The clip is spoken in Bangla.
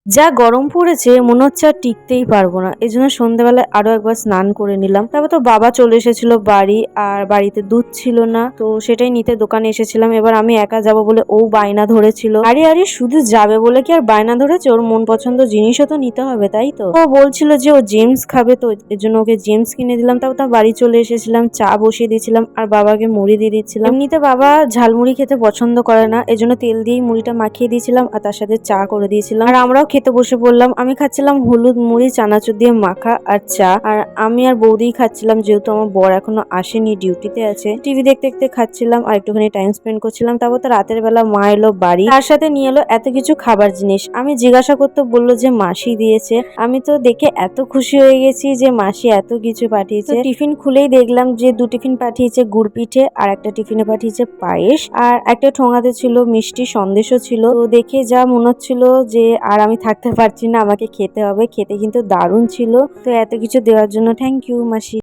যা গরম পড়েছে মনে হচ্ছে আর টিকতেই পারবো না। এজন্য সন্ধ্যাবেলায় আরো একবার স্নান করে নিলাম। তারপর তো বাবা চলে এসেছিল বাড়ি, আর বাড়িতে দুধ ছিল না, তো সেটাই নিতে দোকানে এসেছিলাম। এবার আমি একা যাব বলে ও বায়না ধরেছিল। আরে আরে শুধু যাবে বলে কি আর বায়না ধরেছে? ওর মন পছন্দ জিনিসও তো নিতে হবে, তাই তো। ও বলছিল যে ও জেমস খাবে, তো এর জন্য ওকে জেমস কিনে দিলাম। তারপর তো বাড়ি চলে এসেছিলাম, চা বসিয়ে দিয়েছিলাম আর বাবাকে মুড়ি দিয়ে দিচ্ছিলাম। এমনিতে বাবা ঝালমুড়ি খেতে পছন্দ করে না, এজন্য তেল দিয়েই মুড়িটা মাখিয়ে দিয়েছিলাম আর তার সাথে চা করে দিয়েছিলাম। আর আমরাও খেতে বসে পড়লাম। আমি খাচ্ছিলাম হলুদ মুড়ি চানাচুর দিয়ে মাখা আর চা, আর আমি আর বৌদি খাচ্ছিলাম, যেহেতু আমার বর এখনো আসেনি, ডিউটিতে আছে। টিভি দেখতে দেখতে খাচ্ছিলাম আর একটুখানি টাইম স্পেন্ড করছিলাম। তারপর তো রাতের বেলা মা এলো বাড়ি, তার সাথে নিয়ে এলো এত কিছু খাবার জিনিস। আমি জিজ্ঞাসা করতে বললো যে মাসি দিয়েছে। আমি তো দেখে এত খুশি হয়ে গেছি যে মাসি এত কিছু পাঠিয়েছে। টিফিন খুলেই দেখলাম যে 2 টিফিন পাঠিয়েছে গুড় পিঠে, আর একটা টিফিনে পাঠিয়েছে পায়েস, আর একটা ঠোঙাতে ছিল মিষ্টি সন্দেশও ছিল। তো দেখে যা মনে হচ্ছিল যে আর আমি থাকতে পারছি না, আমাকে খেতে হবে। খেতে কিন্তু দারুণ ছিল। তো এত কিছু দেওয়ার জন্য থ্যাংক ইউ মাসি।